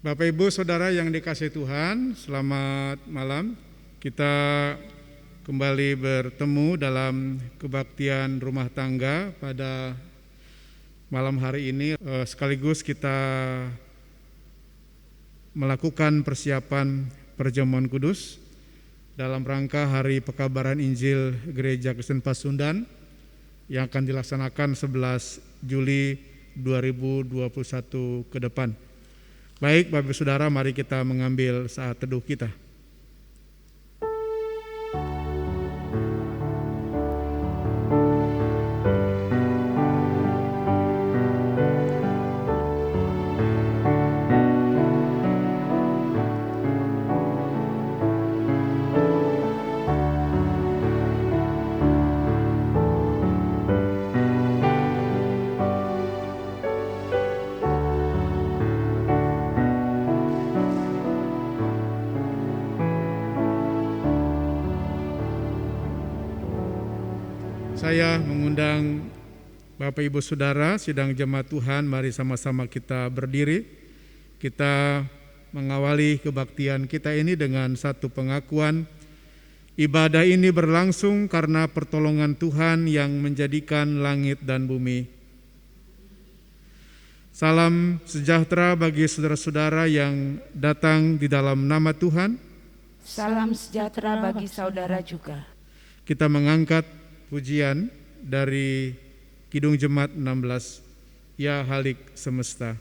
Bapak Ibu Saudara yang dikasihi Tuhan, selamat malam. Kita kembali bertemu dalam kebaktian rumah tangga pada malam hari ini. Sekaligus kita melakukan persiapan perjamuan kudus dalam rangka Hari Pekabaran Injil Gereja Kristen Pasundan yang akan dilaksanakan 11 Juli 2021 ke depan. Baik Bapak Saudara, mari kita mengambil saat teduh kita. Saya mengundang Bapak Ibu Saudara, sidang jemaat Tuhan, mari sama-sama kita berdiri. Kita mengawali kebaktian kita ini dengan satu pengakuan. Ibadah ini berlangsung karena pertolongan Tuhan yang menjadikan langit dan bumi. Salam sejahtera bagi saudara-saudara yang datang di dalam nama Tuhan. Salam sejahtera bagi saudara juga. Kita mengangkat pujian dari Kidung Jemaat 16, Ya Halik Semesta.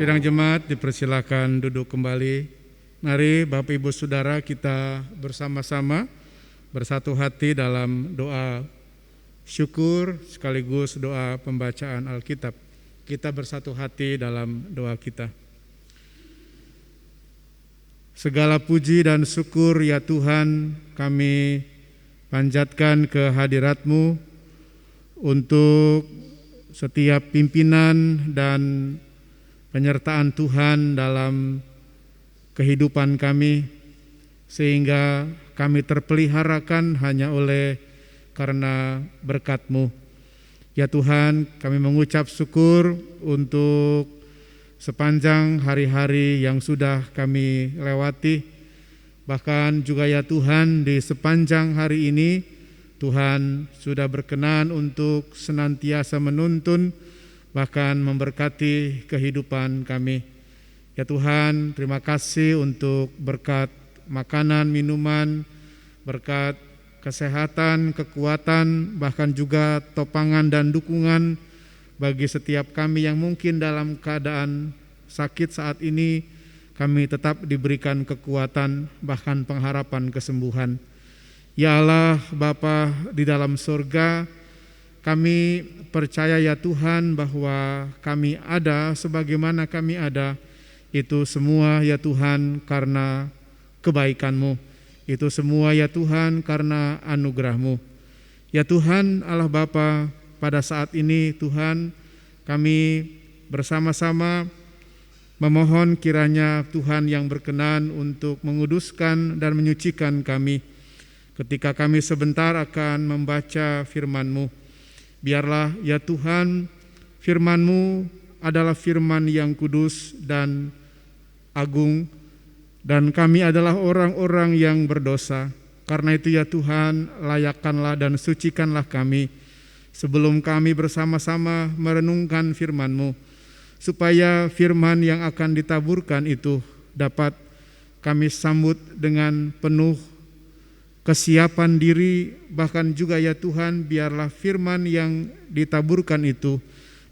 Sidang jemaat dipersilakan duduk kembali. Mari Bapak Ibu Saudara kita bersama-sama bersatu hati dalam doa syukur sekaligus doa pembacaan Alkitab. Kita bersatu hati dalam doa kita. Segala puji dan syukur ya Tuhan kami panjatkan ke hadirat-Mu untuk setiap pimpinan dan penyertaan Tuhan dalam kehidupan kami, sehingga kami terpeliharakan hanya oleh karena berkat-Mu. Ya Tuhan, kami mengucap syukur untuk sepanjang hari-hari yang sudah kami lewati, bahkan juga ya Tuhan di sepanjang hari ini, Tuhan sudah berkenan untuk senantiasa menuntun bahkan memberkati kehidupan kami. Ya Tuhan, terima kasih untuk berkat makanan, minuman, berkat kesehatan, kekuatan, bahkan juga topangan dan dukungan bagi setiap kami yang mungkin dalam keadaan sakit saat ini, kami tetap diberikan kekuatan, bahkan pengharapan kesembuhan. Ya Allah, Bapa di dalam surga, kami percaya ya Tuhan bahwa kami ada sebagaimana kami ada, itu semua ya Tuhan karena kebaikan-Mu, itu semua ya Tuhan karena anugerah-Mu. Ya Tuhan Allah Bapa, pada saat ini Tuhan kami bersama-sama memohon kiranya Tuhan yang berkenan untuk menguduskan dan menyucikan kami ketika kami sebentar akan membaca firman-Mu. Biarlah ya Tuhan firman-Mu adalah firman yang kudus dan agung Dan kami adalah orang-orang yang berdosa. Karena itu ya Tuhan, layakkanlah dan sucikanlah kami sebelum kami bersama-sama merenungkan firman-Mu, supaya firman yang akan ditaburkan itu dapat kami sambut dengan penuh kesiapan diri. Bahkan juga ya Tuhan, biarlah firman yang ditaburkan itu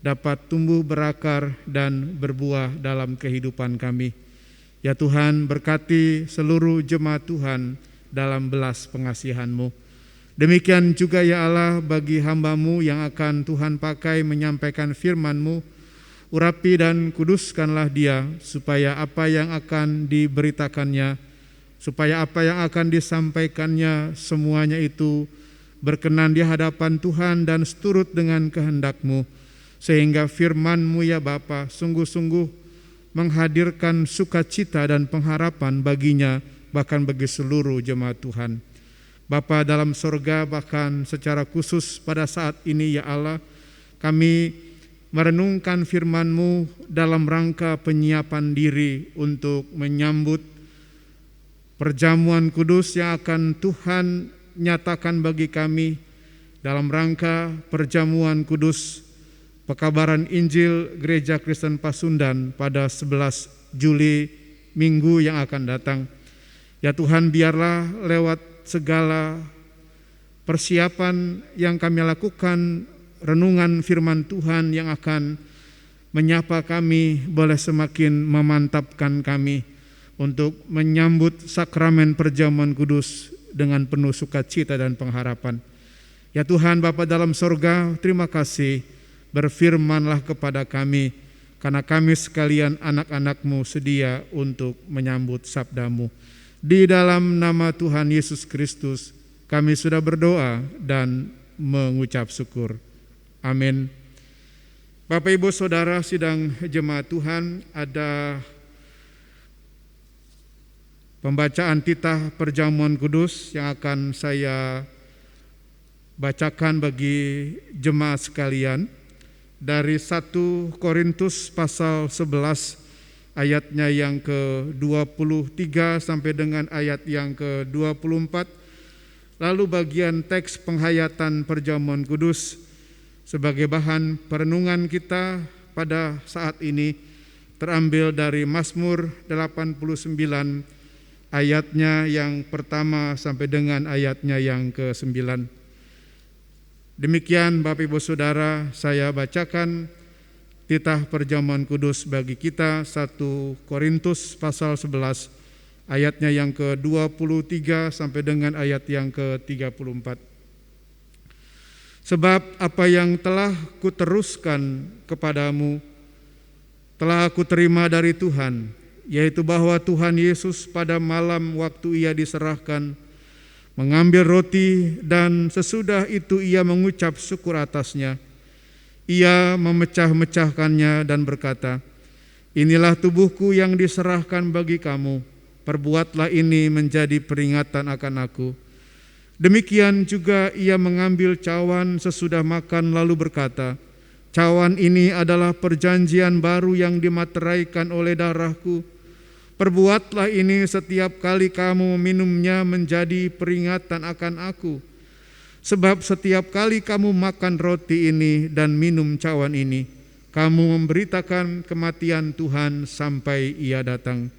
dapat tumbuh berakar dan berbuah dalam kehidupan kami. Ya Tuhan, berkati seluruh jemaat Tuhan dalam belas pengasihan-Mu. Demikian juga ya Allah bagi hamba-Mu yang akan Tuhan pakai menyampaikan firman-Mu, urapi dan kuduskanlah dia, supaya apa yang akan diberitakannya, supaya apa yang akan disampaikannya semuanya itu berkenan di hadapan Tuhan dan seturut dengan kehendak-Mu, sehingga firman-Mu ya Bapa sungguh-sungguh menghadirkan sukacita dan pengharapan baginya, bahkan bagi seluruh jemaat Tuhan. Bapa dalam sorga, bahkan secara khusus pada saat ini ya Allah, kami merenungkan firman-Mu dalam rangka penyiapan diri untuk menyambut perjamuan kudus yang akan Tuhan nyatakan bagi kami dalam rangka perjamuan kudus pekabaran Injil Gereja Kristen Pasundan pada 11 Juli minggu yang akan datang. Ya Tuhan, biarlah lewat segala persiapan yang kami lakukan, renungan firman Tuhan yang akan menyapa kami boleh semakin memantapkan kami untuk menyambut sakramen perjamuan kudus dengan penuh sukacita dan pengharapan. Ya Tuhan Bapa dalam sorga, terima kasih, berfirmanlah kepada kami, karena kami sekalian anak-anak-Mu sedia untuk menyambut sabda-Mu. Di dalam nama Tuhan Yesus Kristus kami sudah berdoa dan mengucap syukur. Amin. Bapak Ibu Saudara sidang jemaat Tuhan, ada pembacaan titah perjamuan kudus yang akan saya bacakan bagi jemaat sekalian dari 1 Korintus pasal 11 ayatnya yang ke-23 sampai dengan ayat yang ke-24. Lalu bagian teks penghayatan perjamuan kudus sebagai bahan perenungan kita pada saat ini terambil dari Mazmur 89 ayatnya yang pertama sampai dengan ayatnya yang ke-9. Demikian Bapak Ibu Saudara, saya bacakan titah perjamuan kudus bagi kita 1 Korintus pasal 11 ayatnya yang ke-23 sampai dengan ayat yang ke-34. Sebab apa yang telah kuteruskan kepadamu telah aku terima dari Tuhan, yaitu bahwa Tuhan Yesus pada malam waktu ia diserahkan mengambil roti dan sesudah itu ia mengucap syukur atasnya. Ia memecah-mecahkannya dan berkata, "Inilah tubuhku yang diserahkan bagi kamu, perbuatlah ini menjadi peringatan akan aku." Demikian juga ia mengambil cawan sesudah makan lalu berkata, "Cawan ini adalah perjanjian baru yang dimateraikan oleh darahku. Perbuatlah ini setiap kali kamu minumnya menjadi peringatan akan aku. Sebab setiap kali kamu makan roti ini dan minum cawan ini, kamu memberitakan kematian Tuhan sampai ia datang.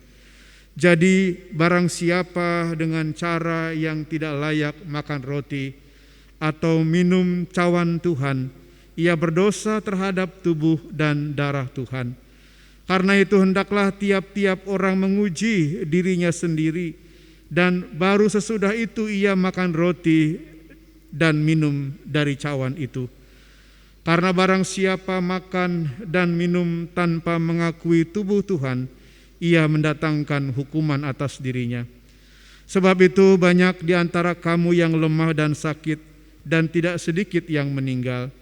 Jadi barang siapa dengan cara yang tidak layak makan roti atau minum cawan Tuhan, ia berdosa terhadap tubuh dan darah Tuhan. Karena itu hendaklah tiap-tiap orang menguji dirinya sendiri, dan baru sesudah itu ia makan roti dan minum dari cawan itu. Karena barang siapa makan dan minum tanpa mengakui tubuh Tuhan, ia mendatangkan hukuman atas dirinya. Sebab itu banyak di antara kamu yang lemah dan sakit, dan tidak sedikit yang meninggal.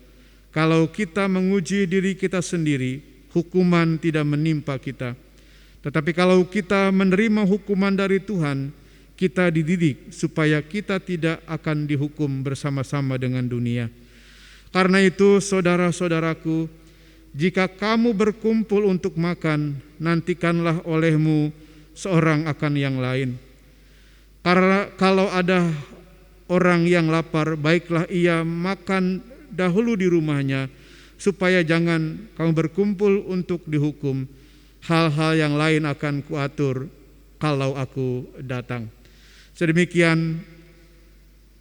Kalau kita menguji diri kita sendiri, hukuman tidak menimpa kita. Tetapi kalau kita menerima hukuman dari Tuhan, kita dididik supaya kita tidak akan dihukum bersama-sama dengan dunia. Karena itu saudara-saudaraku, jika kamu berkumpul untuk makan, nantikanlah olehmu seorang akan yang lain. Karena kalau ada orang yang lapar, baiklah ia makan dahulu di rumahnya, supaya jangan kamu berkumpul untuk dihukum. Hal-hal yang lain akan kuatur kalau aku datang. Sedemikian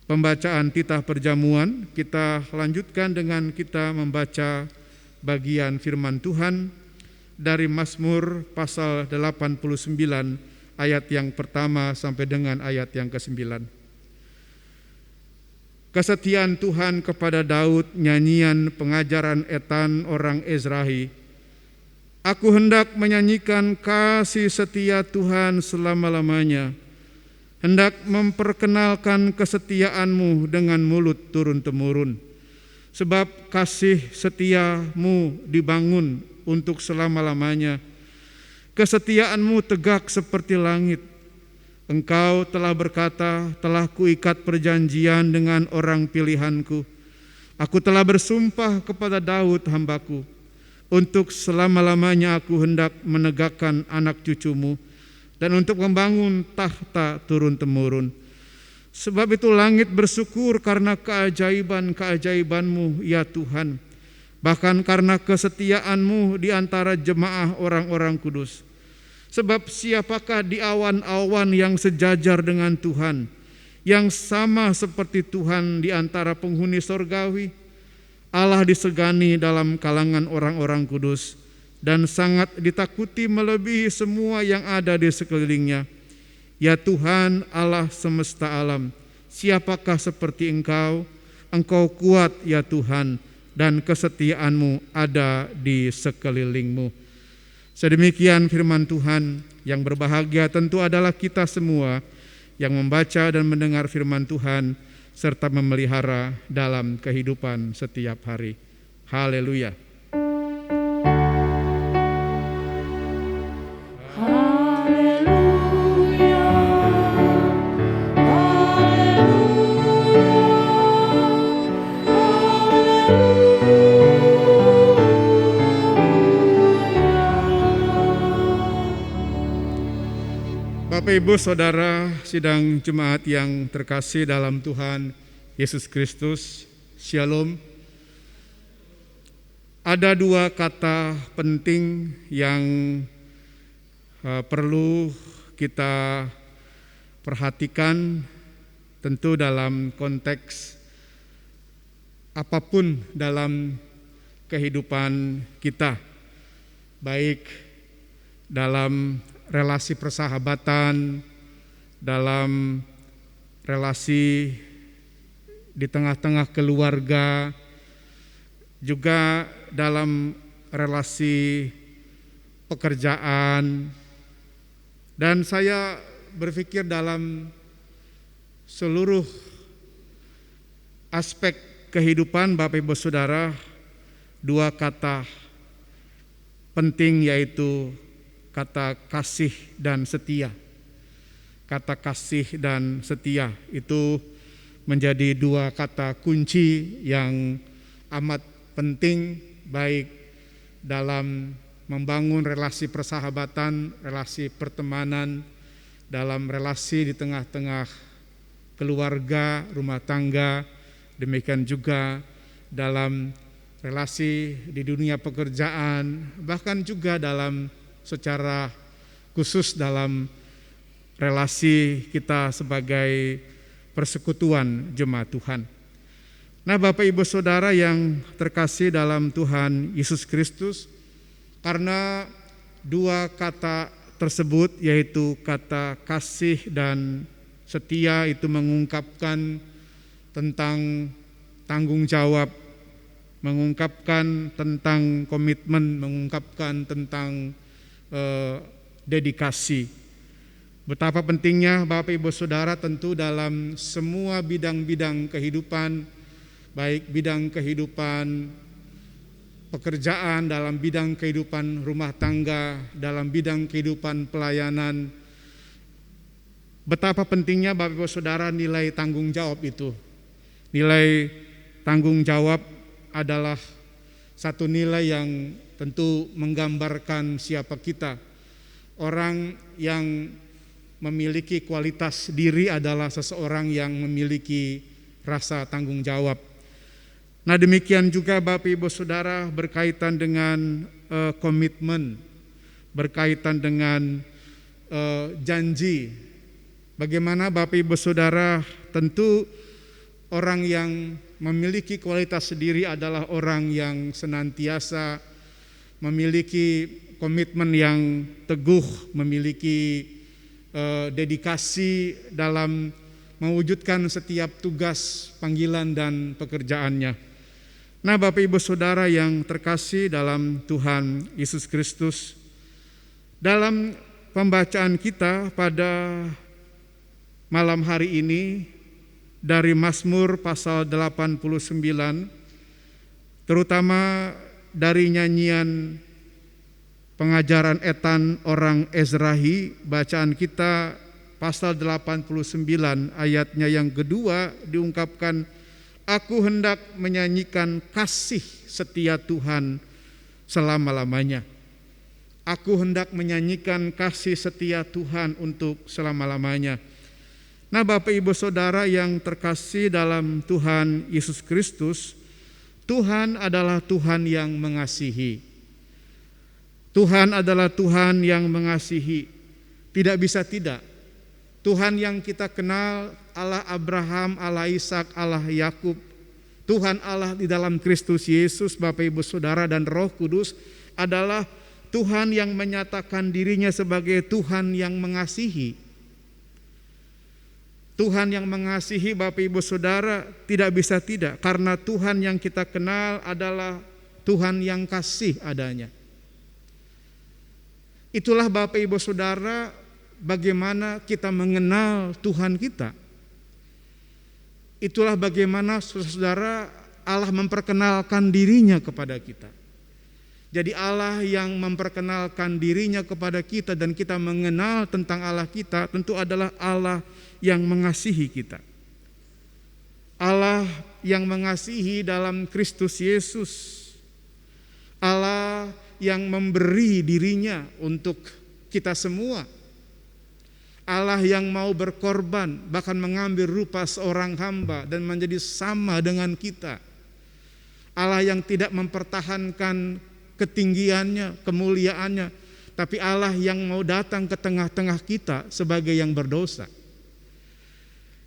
pembacaan titah perjamuan. Kita lanjutkan dengan kita membaca bagian firman Tuhan dari Mazmur pasal 89 ayat yang pertama sampai dengan ayat yang ke-9. Kesetiaan Tuhan kepada Daud, nyanyian pengajaran Etan orang Ezrahi. Aku hendak menyanyikan kasih setia Tuhan selama-lamanya, hendak memperkenalkan kesetiaan-Mu dengan mulut turun-temurun. Sebab kasih setia-Mu dibangun untuk selama-lamanya. Kesetiaan-Mu tegak seperti langit. Engkau telah berkata, telah kuikat perjanjian dengan orang pilihanku. Aku telah bersumpah kepada Daud hambaku, untuk selama-lamanya aku hendak menegakkan anak cucumu, dan untuk membangun tahta turun-temurun. Sebab itu langit bersyukur karena keajaiban-keajaiban-Mu, ya Tuhan, bahkan karena kesetiaan-Mu di antara jemaah orang-orang kudus. Sebab siapakah di awan-awan yang sejajar dengan Tuhan, yang sama seperti Tuhan di antara penghuni sorgawi? Allah disegani dalam kalangan orang-orang kudus, dan sangat ditakuti melebihi semua yang ada di sekelilingnya. Ya Tuhan Allah semesta alam, siapakah seperti Engkau? Engkau kuat ya Tuhan, dan kesetiaan-Mu ada di sekelilingmu. Sedemikian firman Tuhan. Yang berbahagia tentu adalah kita semua yang membaca dan mendengar firman Tuhan serta memelihara dalam kehidupan setiap hari. Haleluya. Bapak Ibu Saudara sidang jemaat yang terkasih dalam Tuhan Yesus Kristus, Shalom. Ada dua kata penting yang perlu kita perhatikan tentu dalam konteks apapun dalam kehidupan kita, baik dalam relasi persahabatan, dalam relasi di tengah-tengah keluarga, juga dalam relasi pekerjaan, dan saya berpikir dalam seluruh aspek kehidupan Bapak Ibu Saudara, dua kata penting yaitu kata kasih dan setia. Kata kasih dan setia itu menjadi dua kata kunci yang amat penting baik dalam membangun relasi persahabatan, relasi pertemanan, dalam relasi di tengah-tengah keluarga, rumah tangga, demikian juga dalam relasi di dunia pekerjaan, bahkan juga dalam secara khusus dalam relasi kita sebagai persekutuan jemaat Tuhan. Nah, Bapak Ibu Saudara yang terkasih dalam Tuhan Yesus Kristus, karena dua kata tersebut yaitu kata kasih dan setia itu mengungkapkan tentang tanggung jawab, mengungkapkan tentang komitmen, mengungkapkan tentang dedikasi. Betapa pentingnya Bapak Ibu Saudara tentu dalam semua bidang-bidang kehidupan, baik bidang kehidupan pekerjaan, dalam bidang kehidupan rumah tangga, dalam bidang kehidupan pelayanan. Betapa pentingnya Bapak Ibu Saudara nilai tanggung jawab itu. Nilai tanggung jawab adalah satu nilai yang tentu menggambarkan siapa kita. Orang yang memiliki kualitas diri adalah seseorang yang memiliki rasa tanggung jawab. Nah, demikian juga Bapak Ibu Saudara berkaitan dengan komitmen, berkaitan dengan janji. Bagaimana Bapak Ibu Saudara, tentu orang yang memiliki kualitas diri adalah orang yang senantiasa memiliki komitmen yang teguh, memiliki dedikasi dalam mewujudkan setiap tugas, panggilan dan pekerjaannya. Nah, Bapak Ibu Saudara yang terkasih dalam Tuhan Yesus Kristus, dalam pembacaan kita pada malam hari ini dari Mazmur pasal 89, terutama dari nyanyian pengajaran etan orang Ezrahi, bacaan kita pasal 89 ayatnya yang kedua diungkapkan, aku hendak menyanyikan kasih setia Tuhan selama-lamanya. Aku hendak menyanyikan kasih setia Tuhan untuk selama-lamanya. Nah, Bapak Ibu Saudara yang terkasih dalam Tuhan Yesus Kristus, Tuhan adalah Tuhan yang mengasihi. Tuhan adalah Tuhan yang mengasihi. Tidak bisa tidak. Tuhan yang kita kenal, Allah Abraham, Allah Ishak, Allah Yakub, Tuhan Allah di dalam Kristus Yesus, Bapak Ibu Saudara, dan Roh Kudus adalah Tuhan yang menyatakan dirinya sebagai Tuhan yang mengasihi. Tuhan yang mengasihi, Bapak Ibu Saudara, tidak bisa tidak, karena Tuhan yang kita kenal adalah Tuhan yang kasih adanya. Itulah Bapak Ibu Saudara, bagaimana kita mengenal Tuhan kita. Itulah bagaimana saudara Allah memperkenalkan dirinya kepada kita. Jadi Allah yang memperkenalkan dirinya kepada kita dan kita mengenal tentang Allah kita tentu adalah Allah yang mengasihi kita. Allah yang mengasihi dalam Kristus Yesus. Allah yang memberi dirinya untuk kita semua. Allah yang mau berkorban, bahkan mengambil rupa seorang hamba dan menjadi sama dengan kita. Allah yang tidak mempertahankan ketinggiannya, kemuliaannya, tapi Allah yang mau datang ke tengah-tengah kita sebagai yang berdosa.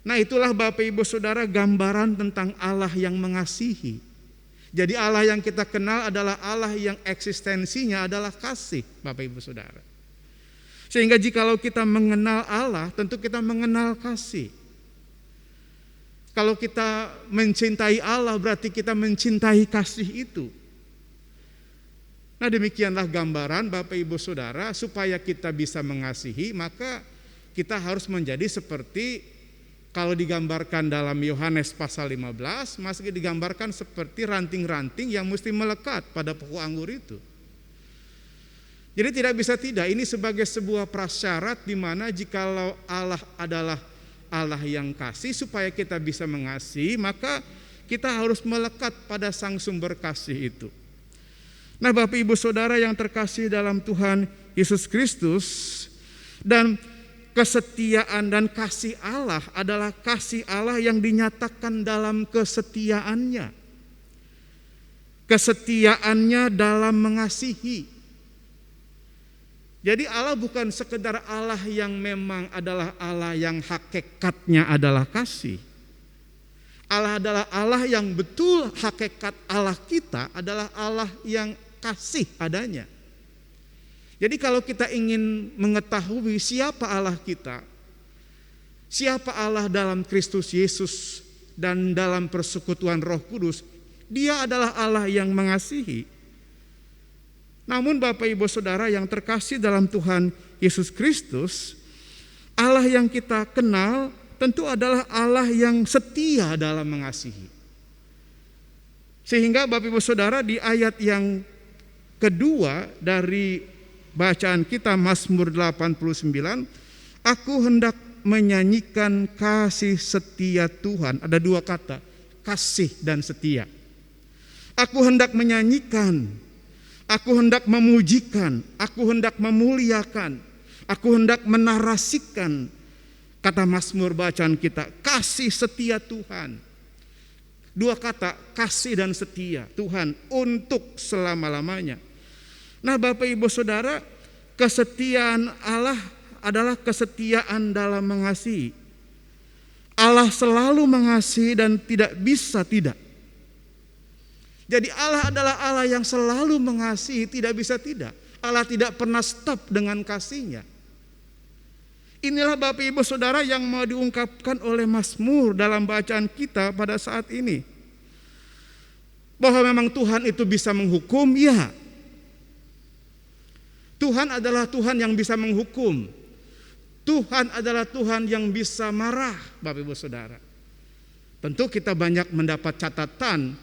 Nah, itulah Bapak Ibu Saudara gambaran tentang Allah yang mengasihi. Jadi Allah yang kita kenal adalah Allah yang eksistensinya adalah kasih, Bapak Ibu Saudara. Sehingga jikalau kita mengenal Allah, tentu kita mengenal kasih. Kalau kita mencintai Allah, berarti kita mencintai kasih itu. Nah, demikianlah gambaran Bapak Ibu Saudara, supaya kita bisa mengasihi, maka kita harus menjadi seperti, kalau digambarkan dalam Yohanes pasal 15, masih digambarkan seperti ranting-ranting yang mesti melekat pada pokok anggur itu. Jadi tidak bisa tidak, ini sebagai sebuah prasyarat di mana jikalau Allah adalah Allah yang kasih, supaya kita bisa mengasihi, maka kita harus melekat pada sang sumber kasih itu. Nah, Bapak Ibu Saudara yang terkasih dalam Tuhan Yesus Kristus, dan kesetiaan dan kasih Allah adalah kasih Allah yang dinyatakan dalam kesetiaannya. Kesetiaannya dalam mengasihi. Jadi Allah bukan sekedar Allah yang memang adalah Allah yang hakikatnya adalah kasih. Allah adalah Allah yang betul hakikat Allah kita adalah Allah yang kasih adanya. Jadi kalau kita ingin mengetahui siapa Allah kita, siapa Allah dalam Kristus Yesus dan dalam persekutuan Roh Kudus, Dia adalah Allah yang mengasihi. Namun Bapak Ibu Saudara yang terkasih dalam Tuhan Yesus Kristus, Allah yang kita kenal tentu adalah Allah yang setia dalam mengasihi. Sehingga Bapak Ibu Saudara di ayat yang kedua dari bacaan kita Mazmur 89, aku hendak menyanyikan kasih setia Tuhan. Ada dua kata, kasih dan setia. Aku hendak menyanyikan, aku hendak memujikan, aku hendak memuliakan, Aku hendak menarasikan kata Mazmur bacaan kita, kasih setia Tuhan. Dua kata, kasih dan setia Tuhan untuk selama-lamanya. Nah Bapak Ibu Saudara, kesetiaan Allah adalah kesetiaan dalam mengasihi. Allah selalu mengasihi dan tidak bisa tidak. Jadi Allah adalah Allah yang selalu mengasihi, tidak bisa tidak. Allah tidak pernah stop dengan kasihnya. Inilah Bapak Ibu Saudara yang mau diungkapkan oleh Mazmur dalam bacaan kita pada saat ini. Bahwa memang Tuhan itu bisa menghukum, ya. Tuhan adalah Tuhan yang bisa menghukum. Tuhan adalah Tuhan yang bisa marah, Bapak Ibu Saudara. Tentu kita banyak mendapat catatan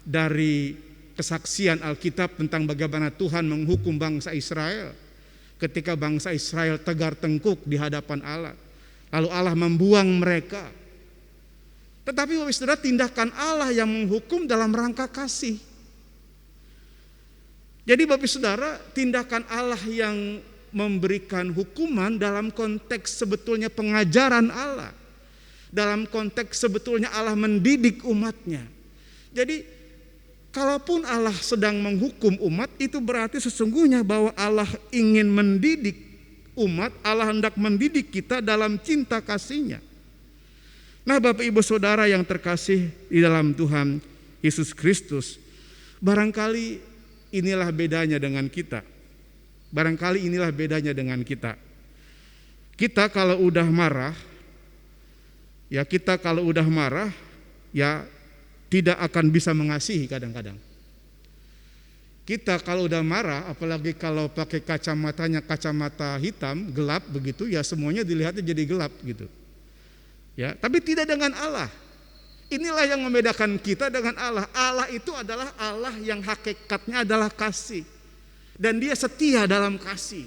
dari kesaksian Alkitab tentang bagaimana Tuhan menghukum bangsa Israel. Ketika bangsa Israel tegar tengkuk di hadapan Allah, lalu Allah membuang mereka. Tetapi Bapak Saudara, tindakan Allah yang menghukum dalam rangka kasih. Jadi Bapak Saudara, tindakan Allah yang memberikan hukuman dalam konteks sebetulnya pengajaran Allah. Dalam konteks sebetulnya Allah mendidik umatnya. Jadi kalaupun Allah sedang menghukum umat, itu berarti sesungguhnya bahwa Allah ingin mendidik umat, Allah hendak mendidik kita dalam cinta kasih-Nya. Nah Bapak Ibu Saudara yang terkasih di dalam Tuhan Yesus Kristus, barangkali inilah bedanya dengan kita. Barangkali inilah bedanya dengan kita. Kita kalau udah marah, ya tidak akan bisa mengasihi kadang-kadang. Kita kalau udah marah, apalagi kalau pakai kacamata hitam, gelap begitu, ya semuanya dilihatnya jadi gelap gitu. Ya, tapi tidak dengan Allah. Inilah yang membedakan kita dengan Allah. Allah itu adalah Allah yang hakikatnya adalah kasih. Dan Dia setia dalam kasih.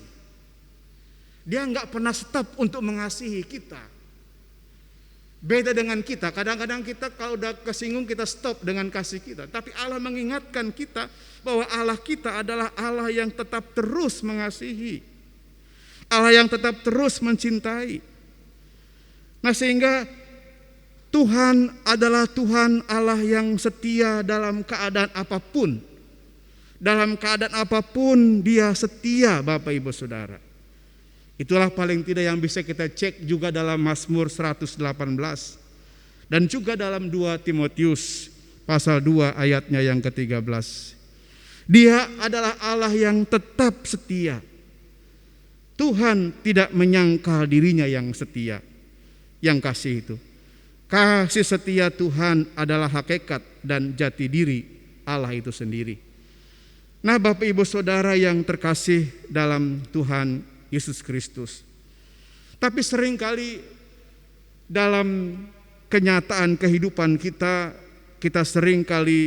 Dia enggak pernah stop untuk mengasihi kita. Beda dengan kita, kadang-kadang kita kalau udah kesinggung kita stop dengan kasih kita. Tapi Allah mengingatkan kita bahwa Allah kita adalah Allah yang tetap terus mengasihi. Allah yang tetap terus mencintai. Nah sehingga Tuhan adalah Tuhan Allah yang setia dalam keadaan apapun. Dalam keadaan apapun Dia setia, Bapak Ibu Saudara. Itulah paling tidak yang bisa kita cek juga dalam Mazmur 118 dan juga dalam 2 Timotius pasal 2 ayatnya yang ke-13. Dia adalah Allah yang tetap setia. Tuhan tidak menyangkal dirinya yang setia, yang kasih itu. Kasih setia Tuhan adalah hakikat dan jati diri Allah itu sendiri. Nah Bapak Ibu Saudara yang terkasih dalam Tuhan Yesus Kristus. Tapi seringkali dalam kenyataan kehidupan kita, kita seringkali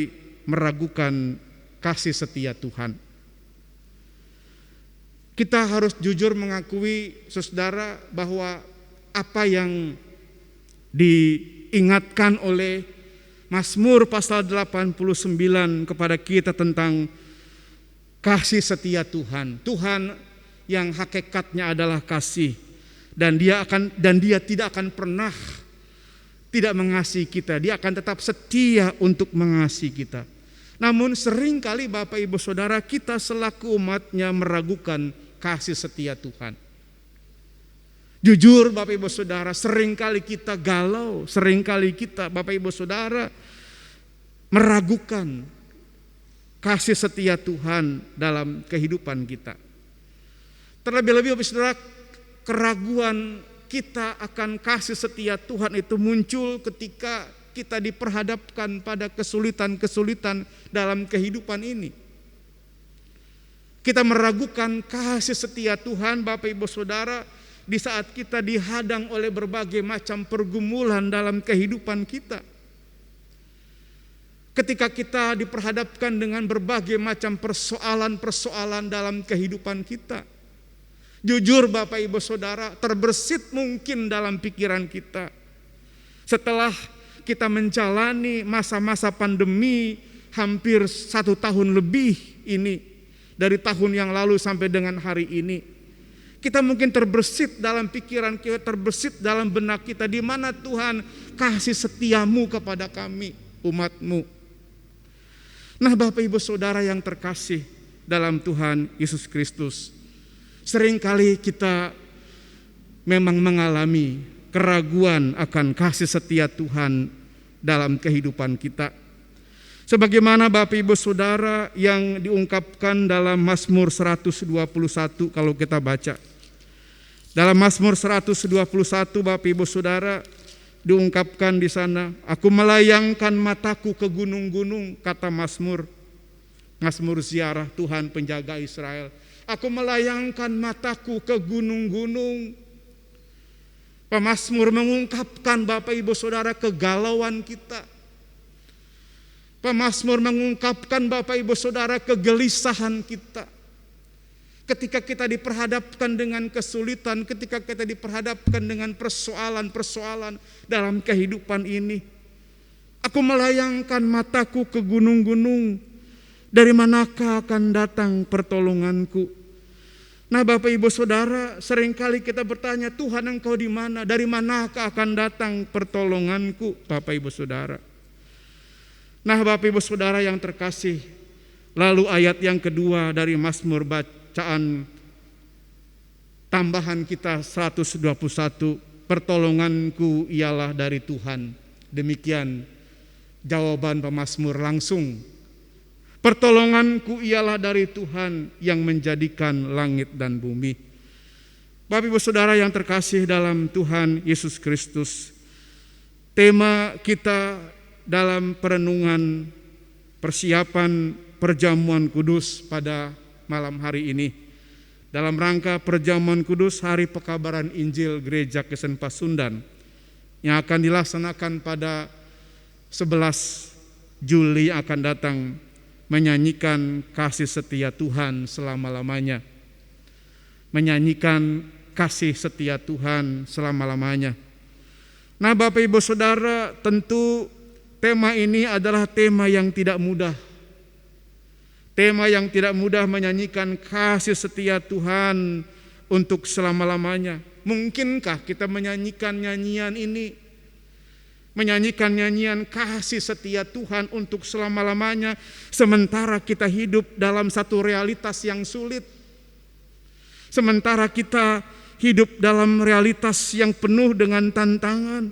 meragukan kasih setia Tuhan. Kita harus jujur mengakui, saudara, bahwa apa yang diingatkan oleh Mazmur pasal 89 kepada kita tentang kasih setia Tuhan. Tuhan yang hakikatnya adalah kasih, dan dia tidak akan pernah tidak mengasihi kita. Dia akan tetap setia untuk mengasihi kita. Namun seringkali Bapak Ibu Saudara, kita selaku umatnya meragukan kasih setia Tuhan. Jujur Bapak Ibu Saudara, seringkali kita galau, seringkali kita Bapak Ibu Saudara meragukan kasih setia Tuhan dalam kehidupan kita. Terlebih-lebih Bapak Saudara, keraguan kita akan kasih setia Tuhan itu muncul ketika kita diperhadapkan pada kesulitan-kesulitan dalam kehidupan ini. Kita meragukan kasih setia Tuhan Bapak Ibu Saudara di saat kita dihadang oleh berbagai macam pergumulan dalam kehidupan kita. Ketika kita diperhadapkan dengan berbagai macam persoalan-persoalan dalam kehidupan kita. Jujur Bapak Ibu Saudara, terbersit mungkin dalam pikiran kita. Setelah kita menjalani masa-masa pandemi hampir 1 tahun lebih ini, dari tahun yang lalu sampai dengan hari ini, Kita mungkin terbersit dalam pikiran kita, terbersit dalam benak kita, di mana Tuhan kasih setiamu kepada kami, umat-Mu. Nah, Bapak Ibu Saudara yang terkasih dalam Tuhan Yesus Kristus, seringkali kita memang mengalami keraguan akan kasih setia Tuhan dalam kehidupan kita. Sebagaimana Bapak Ibu Saudara yang diungkapkan dalam Mazmur 121 kalau kita baca. Dalam Mazmur 121 Bapak Ibu Saudara diungkapkan di sana, aku melayangkan mataku ke gunung-gunung, kata Mazmur ziarah Tuhan penjaga Israel. Aku melayangkan mataku ke gunung-gunung. Pemazmur mengungkapkan Bapak Ibu Saudara kegalauan kita. Pemazmur mengungkapkan Bapak Ibu Saudara kegelisahan kita. Ketika kita diperhadapkan dengan kesulitan, ketika kita diperhadapkan dengan persoalan-persoalan dalam kehidupan ini. Aku melayangkan mataku ke gunung-gunung, dari manakah akan datang pertolonganku? Nah, Bapak Ibu Saudara, seringkali kita bertanya, Tuhan Engkau di mana? Dari manakah akan datang pertolonganku, Bapak Ibu Saudara? Nah, Bapak Ibu Saudara yang terkasih, lalu ayat yang kedua dari Mazmur bacaan tambahan kita 121, pertolonganku ialah dari Tuhan. Demikian jawaban pemazmur langsung. Pertolonganku ialah dari Tuhan yang menjadikan langit dan bumi. Bapak Ibu Saudara yang terkasih dalam Tuhan Yesus Kristus, tema kita dalam perenungan persiapan perjamuan kudus pada malam hari ini, dalam rangka perjamuan kudus Hari Pekabaran Injil Gereja Kristen Pasundan yang akan dilaksanakan pada 11 Juli akan datang, menyanyikan kasih setia Tuhan selama-lamanya. Menyanyikan kasih setia Tuhan selama-lamanya. Nah, Bapak Ibu Saudara, tentu tema ini adalah tema yang tidak mudah. Tema yang tidak mudah menyanyikan kasih setia Tuhan untuk selama-lamanya. Mungkinkah kita menyanyikan nyanyian ini? Menyanyikan nyanyian kasih setia Tuhan untuk selama-lamanya, sementara kita hidup dalam satu realitas yang sulit. Sementara kita hidup dalam realitas yang penuh dengan tantangan.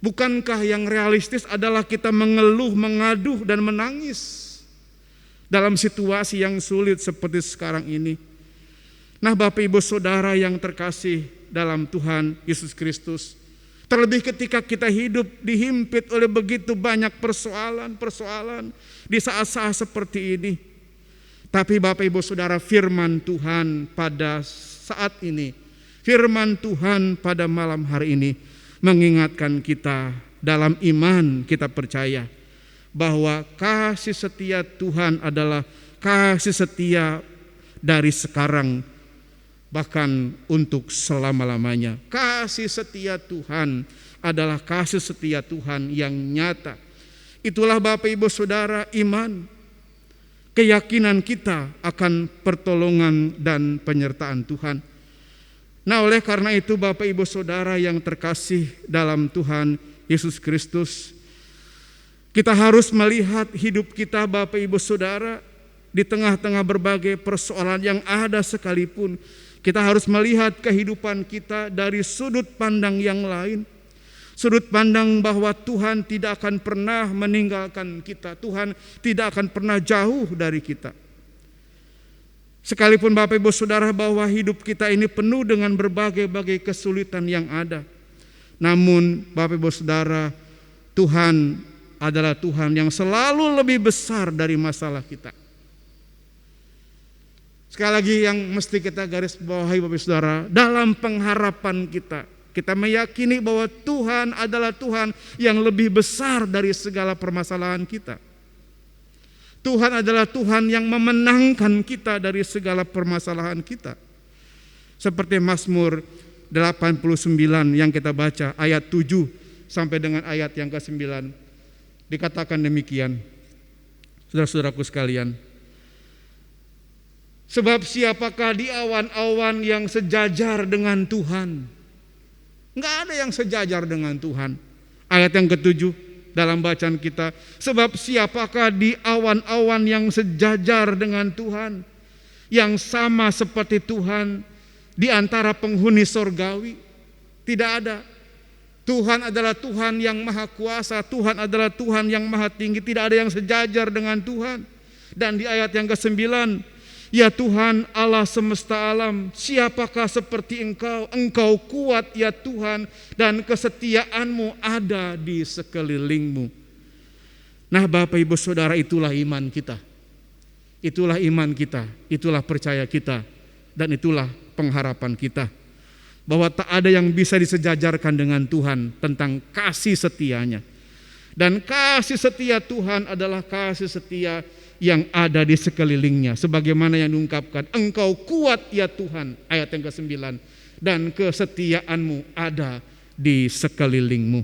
Bukankah yang realistis adalah kita mengeluh, mengaduh, dan menangis dalam situasi yang sulit seperti sekarang ini? Nah, Bapak Ibu Saudara yang terkasih dalam Tuhan Yesus Kristus, terlebih ketika kita hidup dihimpit oleh begitu banyak persoalan-persoalan di saat-saat seperti ini. Tapi Bapak Ibu Saudara, firman Tuhan pada saat ini, firman Tuhan pada malam hari ini mengingatkan kita dalam iman. Kita percaya bahwa kasih setia Tuhan adalah kasih setia dari sekarang bahkan untuk selama-lamanya. Kasih setia Tuhan adalah kasih setia Tuhan yang nyata. Itulah Bapak Ibu Saudara iman, keyakinan kita akan pertolongan dan penyertaan Tuhan. Nah, oleh karena itu Bapak Ibu Saudara yang terkasih dalam Tuhan Yesus Kristus, kita harus melihat hidup kita Bapak Ibu Saudara di tengah-tengah berbagai persoalan yang ada sekalipun. Kita harus melihat kehidupan kita dari sudut pandang yang lain. Sudut pandang bahwa Tuhan tidak akan pernah meninggalkan kita. Tuhan tidak akan pernah jauh dari kita. Sekalipun Bapak Ibu Saudara bahwa hidup kita ini penuh dengan berbagai-bagai kesulitan yang ada. Namun Bapak Ibu Saudara, Tuhan adalah Tuhan yang selalu lebih besar dari masalah kita. Sekali lagi yang mesti kita garis bawahi Bapak Ibu Saudara, dalam pengharapan kita meyakini bahwa Tuhan adalah Tuhan yang lebih besar dari segala permasalahan kita. Tuhan adalah Tuhan yang memenangkan kita dari segala permasalahan kita. Seperti Mazmur 89 yang kita baca ayat 7 sampai dengan ayat yang ke-9. Dikatakan demikian, saudara-saudaraku sekalian. Sebab siapakah di awan-awan yang sejajar dengan Tuhan? Enggak ada yang sejajar dengan Tuhan. Ayat yang ketujuh dalam bacaan kita. Sebab siapakah di awan-awan yang sejajar dengan Tuhan, yang sama seperti Tuhan di antara penghuni sorgawi? Tidak ada. Tuhan adalah Tuhan yang maha kuasa, Tuhan adalah Tuhan yang maha tinggi, tidak ada yang sejajar dengan Tuhan. Dan di ayat yang ke-9, ya Tuhan Allah semesta alam, siapakah seperti Engkau? Engkau kuat ya Tuhan, dan kesetiaanmu ada di sekelilingmu. Nah Bapak Ibu Saudara, itulah iman kita. Itulah iman kita, itulah percaya kita, dan itulah pengharapan kita. Bahwa tak ada yang bisa disejajarkan dengan Tuhan tentang kasih setianya. Dan kasih setia Tuhan adalah kasih setia yang ada di sekelilingnya. Sebagaimana yang diungkapkan, Engkau kuat ya Tuhan, ayat yang ke-9. Dan kesetiaanmu ada di sekelilingmu.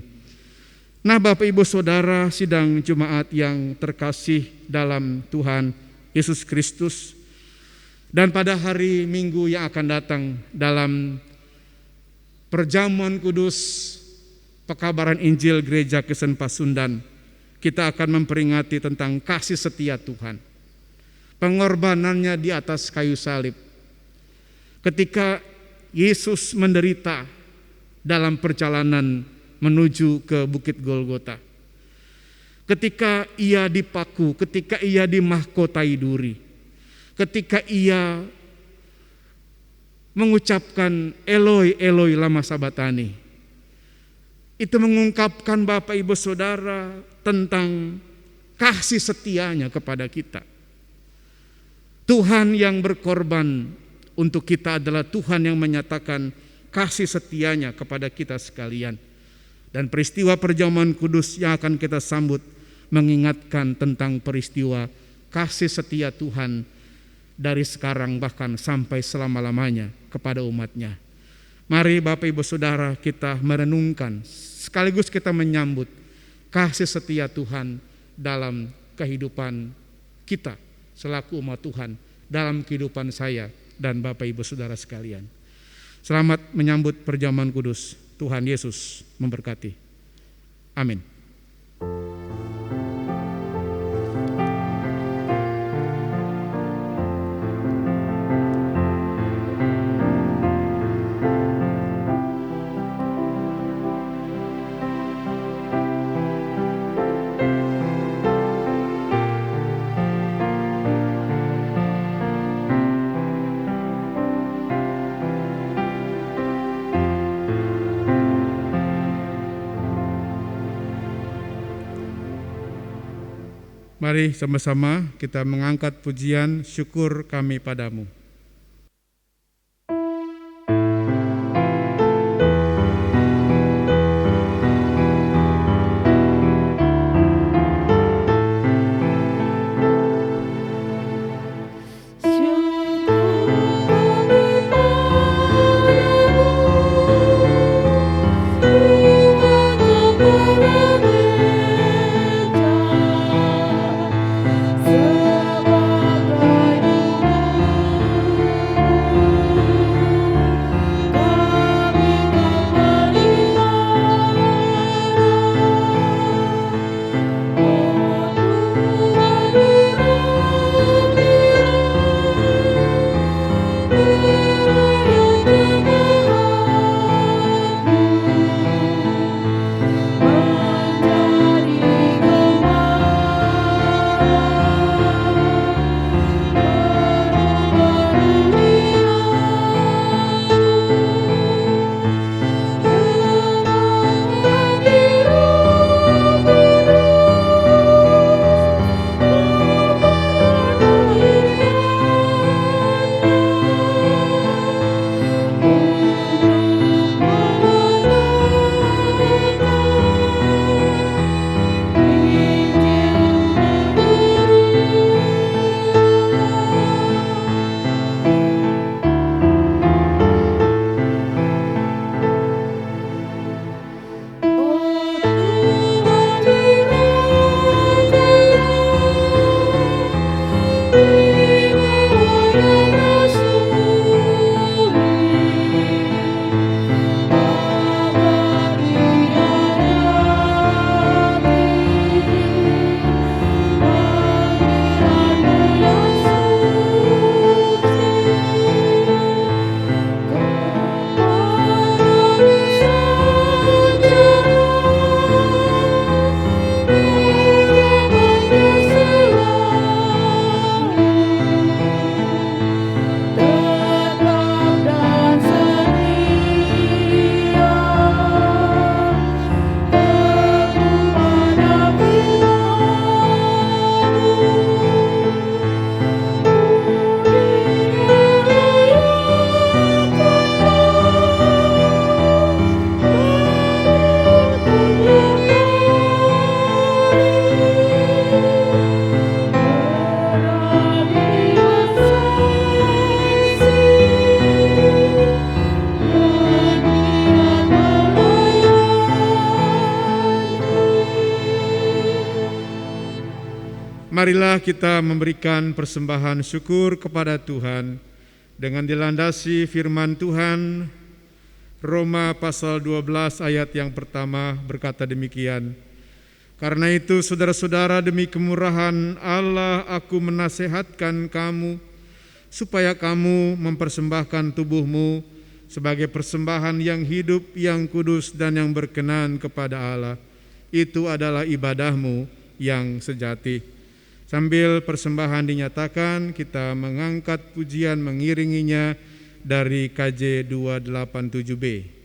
Nah Bapak Ibu Saudara, sidang Jumat yang terkasih dalam Tuhan Yesus Kristus. Dan pada hari Minggu yang akan datang dalam perjamuan kudus pekabaran Injil Gereja Kristen Pasundan, kita akan memperingati tentang kasih setia Tuhan. Pengorbanannya di atas kayu salib. Ketika Yesus menderita dalam perjalanan menuju ke Bukit Golgota. Ketika ia dipaku, ketika ia dimahkotai duri. Ketika ia mengucapkan Eloi Eloi lama sabatani. Itu mengungkapkan Bapak Ibu Saudara tentang kasih setianya kepada kita. Tuhan yang berkorban untuk kita adalah Tuhan yang menyatakan kasih setianya kepada kita sekalian. Dan peristiwa perjamuan kudus yang akan kita sambut mengingatkan tentang peristiwa kasih setia Tuhan dari sekarang bahkan sampai selama-lamanya kepada umatnya. Mari Bapak Ibu Saudara kita merenungkan sekaligus kita menyambut kasih setia Tuhan dalam kehidupan kita selaku umat Tuhan, dalam kehidupan saya dan Bapak Ibu Saudara sekalian. Selamat menyambut perjamuan kudus. Tuhan Yesus memberkati. Amin. Mari sama-sama kita mengangkat pujian syukur kami padamu. Marilah kita memberikan persembahan syukur kepada Tuhan dengan dilandasi firman Tuhan. Roma pasal 12 ayat yang pertama berkata demikian. Karena itu saudara-saudara, demi kemurahan Allah aku menasehatkan kamu supaya kamu mempersembahkan tubuhmu sebagai persembahan yang hidup, yang kudus dan yang berkenan kepada Allah. Itu adalah ibadahmu yang sejati. Sambil persembahan dinyatakan, kita mengangkat pujian mengiringinya dari KJ 287B.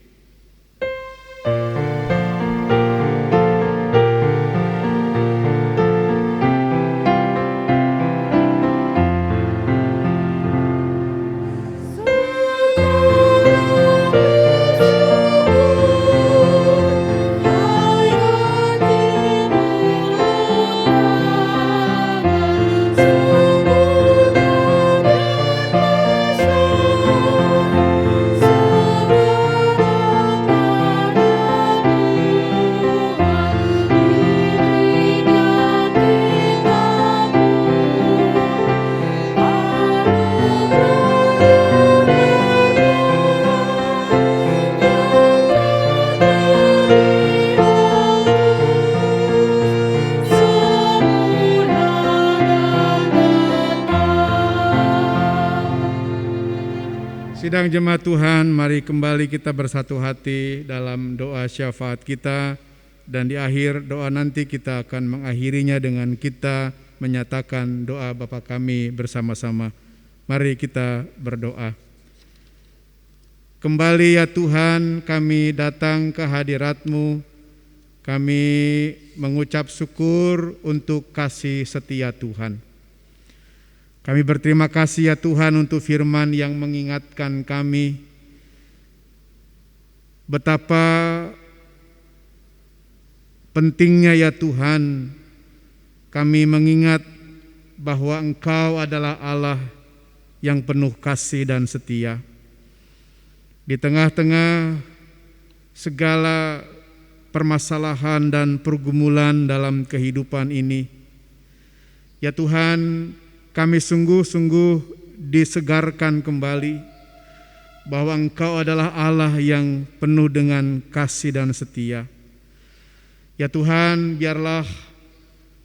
Sidang jemaat Tuhan, mari kembali kita bersatu hati dalam doa syafaat kita, dan di akhir doa nanti kita akan mengakhirinya dengan kita menyatakan doa Bapa kami bersama-sama. Mari kita berdoa. Kembali ya Tuhan, kami datang ke hadirat-Mu. Kami mengucap syukur untuk kasih setia Tuhan. Kami berterima kasih ya Tuhan untuk firman yang mengingatkan kami betapa pentingnya ya Tuhan kami mengingat bahwa Engkau adalah Allah yang penuh kasih dan setia. Di tengah-tengah segala permasalahan dan pergumulan dalam kehidupan ini, ya Tuhan, kami sungguh-sungguh disegarkan kembali bahwa Engkau adalah Allah yang penuh dengan kasih dan setia. Ya Tuhan, biarlah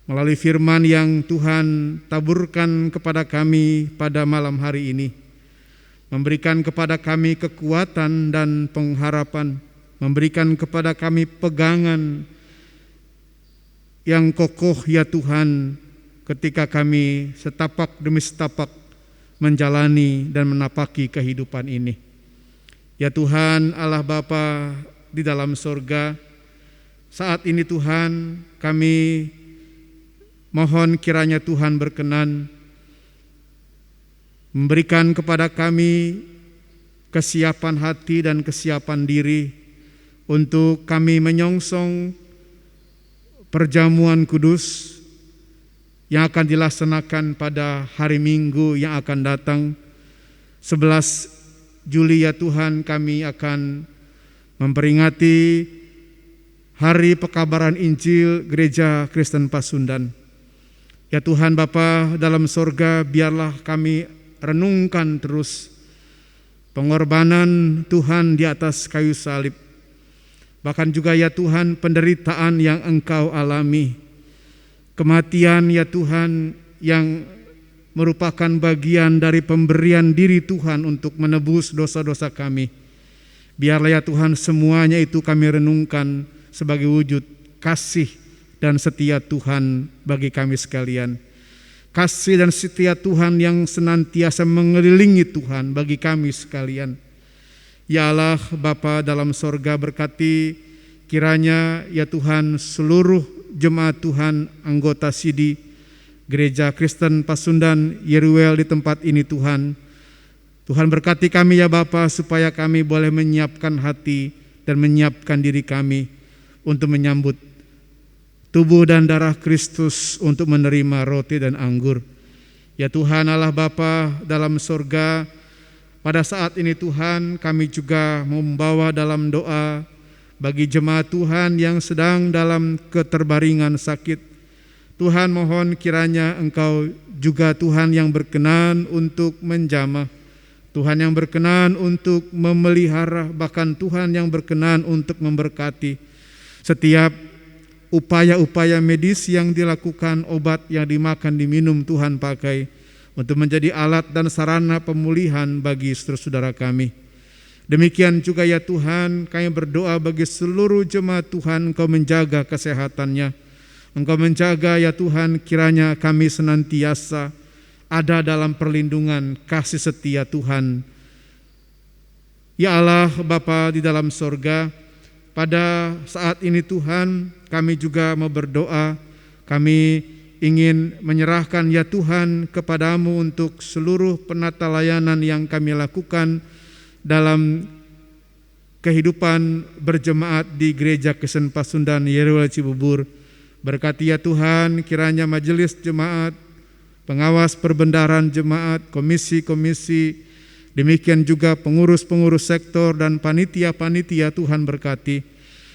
melalui firman yang Tuhan taburkan kepada kami pada malam hari ini, memberikan kepada kami kekuatan dan pengharapan, memberikan kepada kami pegangan yang kokoh ya Tuhan, ketika kami setapak demi setapak menjalani dan menapaki kehidupan ini. Ya Tuhan Allah Bapa di dalam sorga, saat ini Tuhan kami mohon kiranya Tuhan berkenan memberikan kepada kami kesiapan hati dan kesiapan diri untuk kami menyongsong perjamuan kudus yang akan dilaksanakan pada hari Minggu yang akan datang 11 Juli ya Tuhan. Kami akan memperingati Hari Pekabaran Injil Gereja Kristen Pasundan. Ya Tuhan Bapa dalam sorga, biarlah kami renungkan terus pengorbanan Tuhan di atas kayu salib, bahkan juga ya Tuhan penderitaan yang Engkau alami, kematian ya Tuhan yang merupakan bagian dari pemberian diri Tuhan untuk menebus dosa-dosa kami. Biarlah ya Tuhan semuanya itu kami renungkan sebagai wujud kasih dan setia Tuhan bagi kami sekalian. Kasih dan setia Tuhan yang senantiasa mengelilingi Tuhan bagi kami sekalian. Ya Allah Bapa dalam sorga, berkati kiranya ya Tuhan seluruh jemaat Tuhan, anggota Sidi Gereja Kristen Pasundan Yeruel di tempat ini Tuhan. Tuhan berkati kami ya Bapa, supaya kami boleh menyiapkan hati dan menyiapkan diri kami untuk menyambut tubuh dan darah Kristus, untuk menerima roti dan anggur. Ya Tuhan Allah Bapa dalam sorga, pada saat ini Tuhan kami juga membawa dalam doa bagi jemaat Tuhan yang sedang dalam keterbaringan sakit, Tuhan, mohon kiranya Engkau juga Tuhan yang berkenan untuk menjamah, Tuhan yang berkenan untuk memelihara, bahkan Tuhan yang berkenan untuk memberkati setiap upaya-upaya medis yang dilakukan, obat yang dimakan, diminum, Tuhan pakai untuk menjadi alat dan sarana pemulihan bagi saudara kami. Demikian juga ya Tuhan, kami berdoa bagi seluruh jemaat Tuhan, Engkau menjaga kesehatannya, Engkau menjaga ya Tuhan, kiranya kami senantiasa ada dalam perlindungan kasih setia Tuhan. Ya Allah Bapa di dalam sorga, pada saat ini Tuhan, kami juga mau berdoa, kami ingin menyerahkan ya Tuhan kepadamu untuk seluruh penata layanan yang kami lakukan dalam kehidupan berjemaat di Gereja Kristen Pasundan Yeruel Cibubur. Berkati ya Tuhan, kiranya majelis jemaat, pengawas perbendaharaan jemaat, komisi-komisi, demikian juga pengurus-pengurus sektor dan panitia-panitia, Tuhan berkati,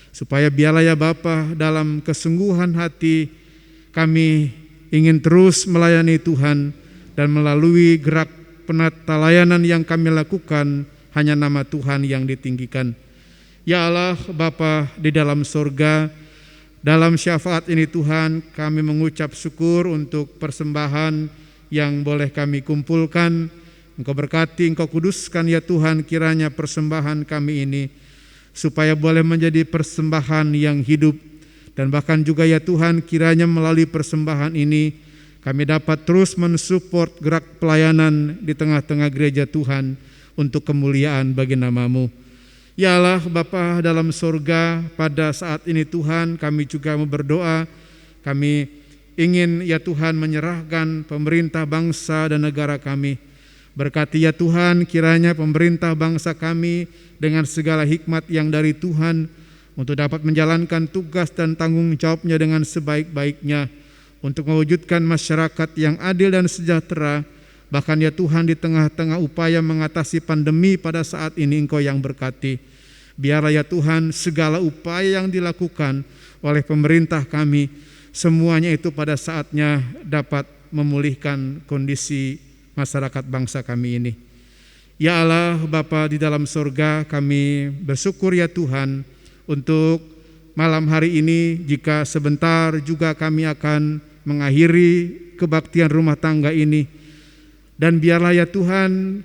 supaya biarlah ya Bapa dalam kesungguhan hati kami ingin terus melayani Tuhan, dan melalui gerak penata layanan yang kami lakukan hanya nama Tuhan yang ditinggikan. Ya Allah Bapa di dalam sorga, dalam syafaat ini Tuhan, kami mengucap syukur untuk persembahan yang boleh kami kumpulkan. Engkau berkati, Engkau kuduskan ya Tuhan, kiranya persembahan kami ini supaya boleh menjadi persembahan yang hidup. Dan bahkan juga ya Tuhan, kiranya melalui persembahan ini kami dapat terus mensupport gerak pelayanan di tengah-tengah gereja Tuhan untuk kemuliaan bagi nama-Mu. Ya Allah Bapa dalam sorga, pada saat ini Tuhan, kami juga mau berdoa, kami ingin ya Tuhan menyerahkan pemerintah bangsa dan negara kami. Berkati ya Tuhan, kiranya pemerintah bangsa kami dengan segala hikmat yang dari Tuhan untuk dapat menjalankan tugas dan tanggung jawabnya dengan sebaik-baiknya untuk mewujudkan masyarakat yang adil dan sejahtera. Bahkan ya Tuhan, di tengah-tengah upaya mengatasi pandemi pada saat ini Engkau yang berkati. Biarlah ya Tuhan segala upaya yang dilakukan oleh pemerintah kami, semuanya itu pada saatnya dapat memulihkan kondisi masyarakat bangsa kami ini. Ya Allah Bapa di dalam sorga, kami bersyukur ya Tuhan untuk malam hari ini, jika sebentar juga kami akan mengakhiri kebaktian rumah tangga ini. Dan biarlah ya Tuhan,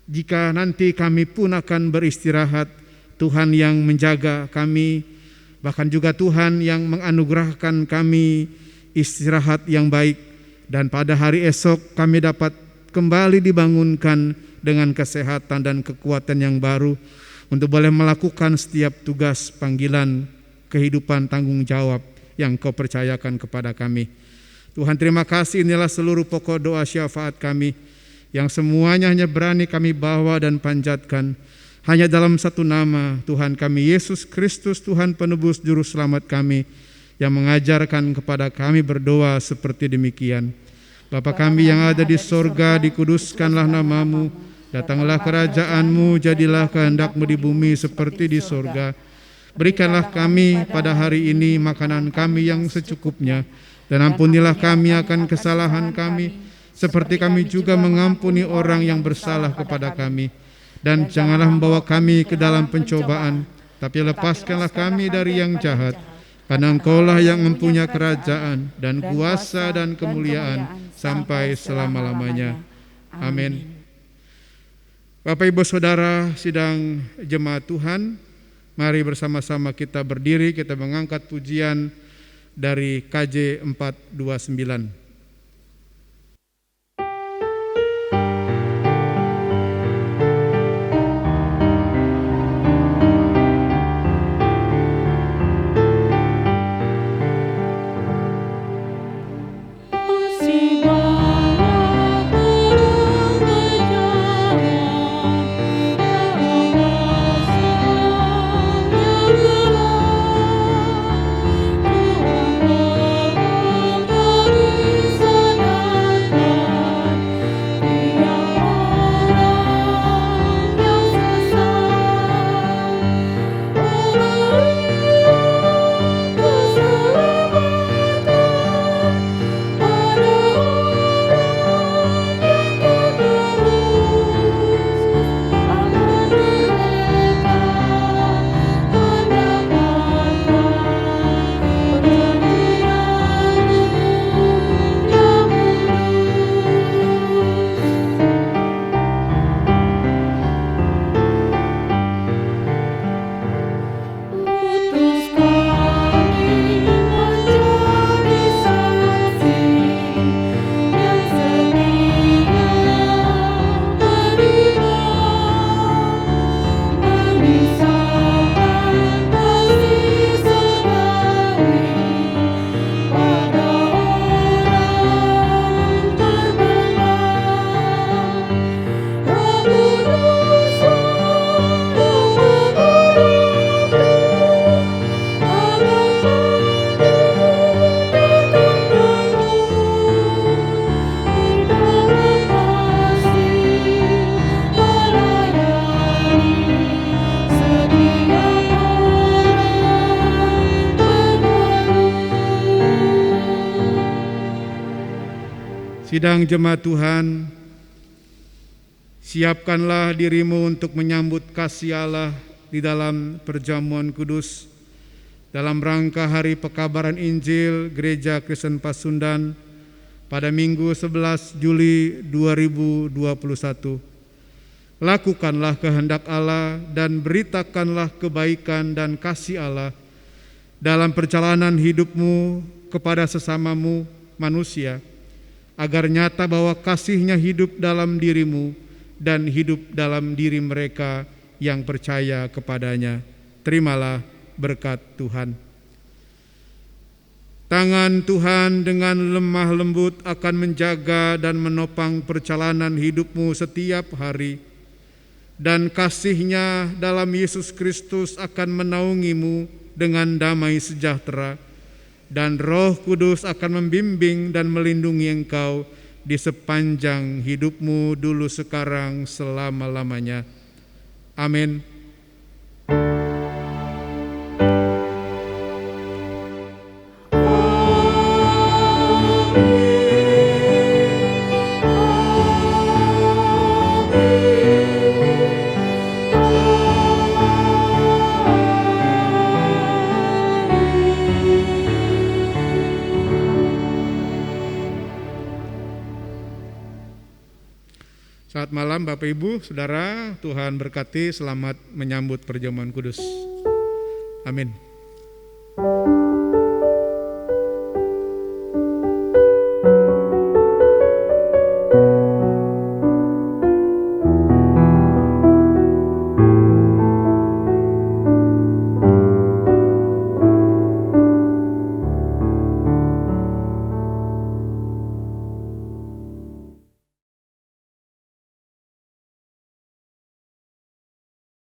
jika nanti kami pun akan beristirahat, Tuhan yang menjaga kami, bahkan juga Tuhan yang menganugerahkan kami istirahat yang baik, dan pada hari esok kami dapat kembali dibangunkan dengan kesehatan dan kekuatan yang baru untuk boleh melakukan setiap tugas panggilan kehidupan tanggung jawab yang Kau percayakan kepada kami. Tuhan, terima kasih, inilah seluruh pokok doa syafaat kami yang semuanya hanya berani kami bawa dan panjatkan hanya dalam satu nama, Tuhan kami Yesus Kristus, Tuhan penebus juru selamat kami, yang mengajarkan kepada kami berdoa seperti demikian. Bapa kami yang ada di sorga, dikuduskanlah nama-Mu, datanglah kerajaan-Mu, jadilah kehendak-Mu di bumi seperti di sorga. Berikanlah kami pada hari ini makanan kami yang secukupnya, dan ampunilah kami akan kesalahan kami, seperti kami juga mengampuni orang yang bersalah kepada kami. Dan janganlah membawa kami ke dalam pencobaan, tapi lepaskanlah kami dari yang jahat. Karena Engkau-lah yang mempunyai kerajaan dan kuasa dan kemuliaan sampai selama-lamanya. Amin. Bapak Ibu Saudara sidang jemaat Tuhan, mari bersama-sama kita berdiri, kita mengangkat pujian dari KJ 429. Thank you. Sidang jemaat Tuhan, siapkanlah dirimu untuk menyambut kasih Allah di dalam perjamuan kudus dalam rangka Hari Pekabaran Injil Gereja Kristen Pasundan pada Minggu 11 Juli 2021. Lakukanlah kehendak Allah dan beritakanlah kebaikan dan kasih Allah dalam perjalanan hidupmu kepada sesamamu manusia, agar nyata bahwa kasih-Nya hidup dalam dirimu dan hidup dalam diri mereka yang percaya kepadanya. Terimalah berkat Tuhan. Tangan Tuhan dengan lemah lembut akan menjaga dan menopang perjalanan hidupmu setiap hari, dan kasih-Nya dalam Yesus Kristus akan menaungimu dengan damai sejahtera, dan Roh Kudus akan membimbing dan melindungi engkau di sepanjang hidupmu dulu, sekarang, selama-lamanya. Amin. Selamat malam Bapak Ibu, Saudara, Tuhan berkati, selamat menyambut perjamuan kudus. Amin.